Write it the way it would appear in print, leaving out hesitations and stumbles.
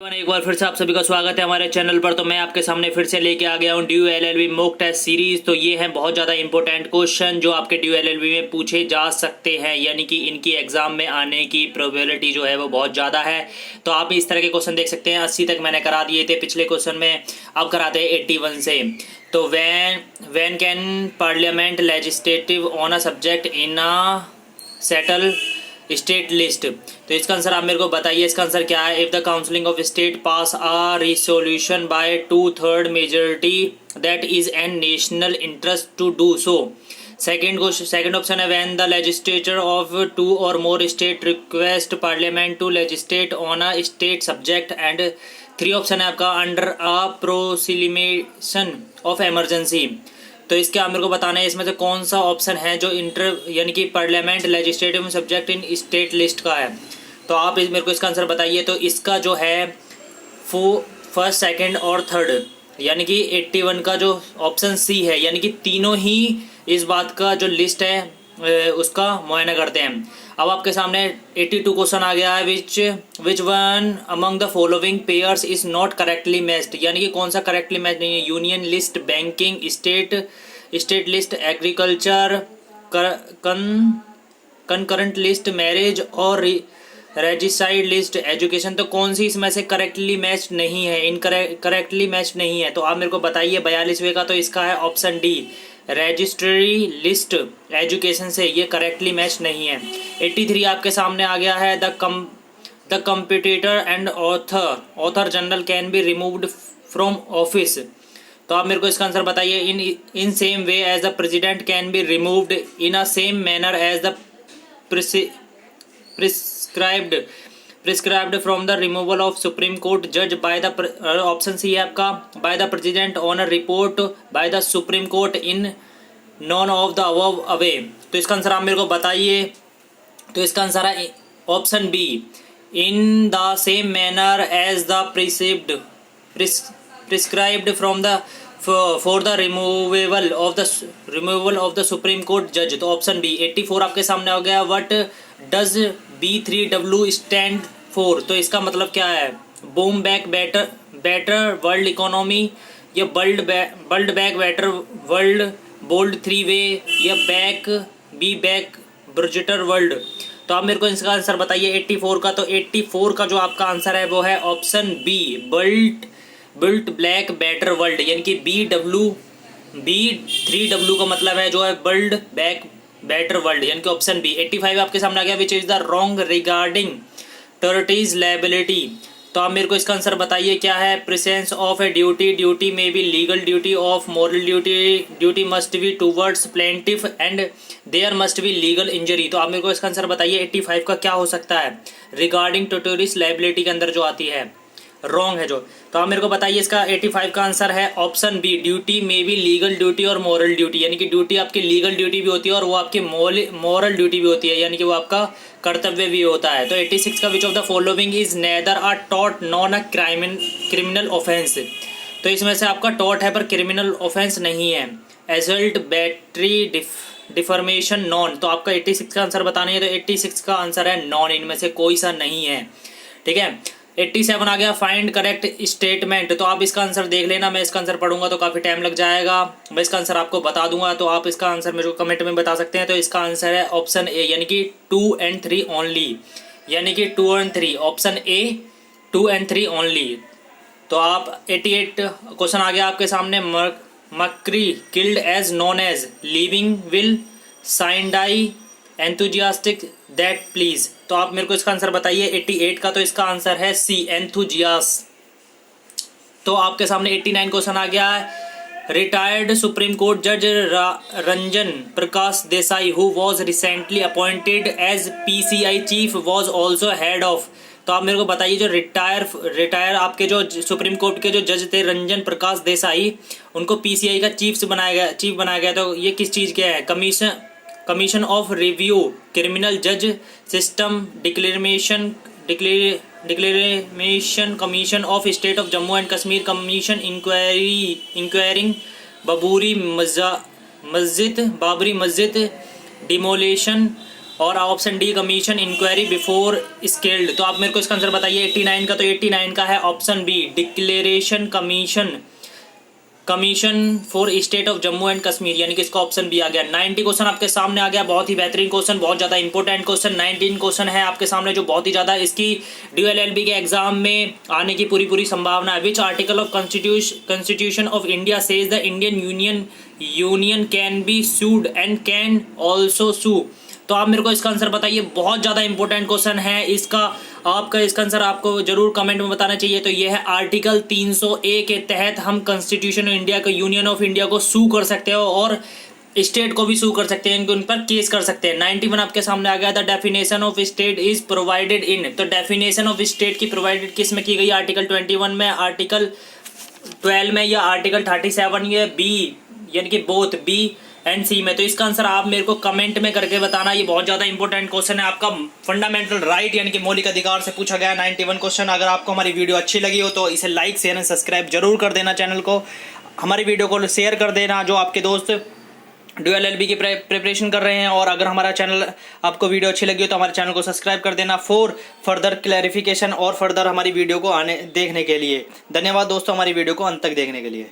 एक बार फिर से आप सभी का स्वागत है हमारे चैनल पर। तो मैं आपके सामने फिर से लेके आ गया हूँ DU LLB mock test series. तो ये हैं बहुत ज़्यादा इंपॉर्टेंट क्वेश्चन जो आपके ड्यू एलएलबी में पूछे जा सकते हैं, यानी कि इनकी एग्जाम में आने की प्रोबेबिलिटी जो है वो बहुत ज़्यादा है। तो आप इस तरह के क्वेश्चन देख सकते हैं। 80 तक मैंने करा दिए थे पिछले क्वेश्चन में, अब कराते हैं 81 से। तो when can parliament legislative on a subject in a settle state list. तो इसका आंसर आप मेरे को बताइए, इसका आंसर क्या है। If the counselling of state pass a resolution by 2/3 majority that is an national interest to do so. Second option है व्हेन द लेजिस्लेचर ऑफ 2 और more state request parliament to legislate on a state subject. And 3 option है आपका under a proclamation of emergency. तो इसके आप मेरे को बताना है इसमें से कौन सा ऑप्शन है जो इंटर यानी कि parliament legislative subject in state list का है। तो आप मेरे को इसका आंसर बताइए। तो इसका जो है फर्स्ट, सेकंड और थर्ड, यानी कि 81 का जो ऑप्शन सी है, यानी कि तीनों ही इस बात का जो लिस्ट है उसका मुआयना करते हैं। अब आपके सामने 82 क्वेश्चन आ गया है। Which one among the following pairs is not correctly matched, यानी कि कौन सा करेक्टली मैच नहीं है। Union list, banking, state list, agriculture, concurrent list, marriage और रजिस्टर्ड लिस्ट, एजुकेशन। तो कौन सी इसमें से करेक्टली मैच नहीं है, करेक्टली मैच नहीं है। तो आप मेरे को बताइए 42वें का। तो इसका है option D, registry list education से ये करेक्टली मैच नहीं है। 83 आपके सामने आ गया है। The competitor and author general can be removed from office. तो आप मेरे को इसका आंसर बताइए। In same way as the president can be removed in a same manner as the prescribed from the removal of supreme court जज by the option C है आपका by the president on a report by the supreme court in none of the above away. तो इसका answer आप मेरे को बताइए। तो इसका आंसर है option B, in the same manner as the prescribed from the for the removal of the supreme court जज। तो ऑप्शन बी। 84 आपके सामने हो गया। What does B3W stand for. तो इसका मतलब क्या है। Boom back better world economy, या build back better world, bold 3 way, या बैक ब्रिजिटर वर्ल्ड। तो आप मेरे को इसका आंसर बताइए 84 का। तो 84 का जो आपका आंसर है वो है option B, build back better world, यानी कि B3W का मतलब है जो है बिल्ड बैक बेटर वर्ल्ड, यानी कि ऑप्शन बी। 85 आपके सामने आ गया। Which is the wrong regarding tortious liability. तो आप मेरे को इसका आंसर बताइए क्या है। Presence of a duty may be legal duty of moral duty must be towards plaintiff and there must be legal injury. तो आप मेरे को इसका आंसर बताइए 85 का क्या हो सकता है। रिगार्डिंग टर्टीज लायबिलिटी के अंदर जो आती है रॉन्ग है जो। तो आप मेरे को बताइए इसका 85 का आंसर है ऑप्शन बी, ड्यूटी में भी लीगल ड्यूटी और मॉरल ड्यूटी, यानी कि ड्यूटी आपकी लीगल ड्यूटी भी होती है और वो आपकी मॉरल ड्यूटी भी होती है, यानी कि वो आपका कर्तव्य भी होता है। तो 86 का which of the following is nether a taught non a criminal offence. तो इसमें से आपका टॉट है पर क्रिमिनल ऑफेंस नहीं है। Assault, battery, deformation, non. तो आपका 86 का आंसर बताना है। तो 86 का आंसर है नॉन, इनमें से कोई सा नहीं है। ठीक है। 87 आ गया। Find correct statement. तो आप इसका आंसर देख लेना, मैं इसका आंसर पढ़ूंगा तो काफ़ी टाइम लग जाएगा। मैं इसका आंसर आपको बता दूंगा, तो आप इसका आंसर मेरे को कमेंट में बता सकते हैं। तो इसका आंसर है ऑप्शन ए, यानी कि 2 and 3 ओनली, यानी कि 2 and 3, option A 2 and 3 only. तो आप 88 क्वेश्चन आ गया आपके सामने। मक्री killed as non as living will साइंडाई एंथुजियास्टिक दैट प्लीज। तो आप मेरे को इसका आंसर बताइए 88 का। तो इसका आंसर है सी, एंथुजियास। तो आपके सामने 89 क्वेश्चन आ गया है। रिटायर्ड सुप्रीम कोर्ट जज Ranjan Prakash Desai who was recently appointed as PCI chief was also head of. तो आप मेरे को बताइए जो रिटायर आपके जो सुप्रीम कोर्ट के जो जज थे रंजन प्रकाश देसाई, उनको PCI का चीफ बनाया गया। तो ये किस चीज़ के है। कमीशन ऑफ रिव्यू, क्रिमिनल जज system, declaration commission of state of Jammu and Kashmir, commission inquiring Babri Masjid, demolition और option D commission inquiry before scaled. तो आप मेरे को इसका आंसर बताइए 89 का, तो 89 का है option B declaration commission for state of Jammu and Kashmir, यानी कि इसका ऑप्शन बी आ गया। 90 क्वेश्चन आपके सामने आ गया, बहुत ही बेहतरीन क्वेश्चन, बहुत ज़्यादा इंपॉर्टेंट क्वेश्चन। 19 क्वेश्चन है आपके सामने जो बहुत ही ज़्यादा इसकी ड्यूएल एलएलबी के एग्जाम में आने की पूरी संभावना है। Which article of constitution of India says the Indian union can be sued and can also sue. तो आप मेरे को इसका आंसर बताइए, बहुत ज़्यादा इंपॉर्टेंट क्वेश्चन है इसका, आपका इसका आंसर आपको जरूर कमेंट में बताना चाहिए। तो ये है आर्टिकल 300A के तहत हम कॉन्स्टिट्यूशन ऑफ इंडिया को, यूनियन ऑफ इंडिया को सू कर सकते हो और स्टेट को भी सू कर सकते हैं, उन पर केस कर सकते हैं। 91 आपके सामने आ गया था, definition of state is provided in. तो डेफिनेशन ऑफ स्टेट की प्रोवाइडेड किस में की गई? आर्टिकल 21 में, आर्टिकल 12 में या आर्टिकल 37 या बी, यानी कि बोथ बी एंड सी में। तो इसका आंसर आप मेरे को कमेंट में करके बताना। ये बहुत ज़्यादा इंपॉर्टेंट क्वेश्चन है, आपका फंडामेंटल राइट यानी कि मौलिक अधिकार से पूछा गया 91 क्वेश्चन। अगर आपको हमारी वीडियो अच्छी लगी हो तो इसे लाइक शेयर एंड सब्सक्राइब जरूर कर देना, चैनल को, हमारी वीडियो को शेयर कर देना जो आपके दोस्त ड्यूएल एलएलबी की प्रिपरेशन कर रहे हैं। और अगर हमारा चैनल, आपको वीडियो अच्छी लगी हो तो हमारे चैनल को सब्सक्राइब कर देना फॉर फर्दर क्लैरिफिकेशन और फर्दर हमारी वीडियो को देखने के लिए। धन्यवाद दोस्तों हमारी वीडियो को अंत तक देखने के लिए।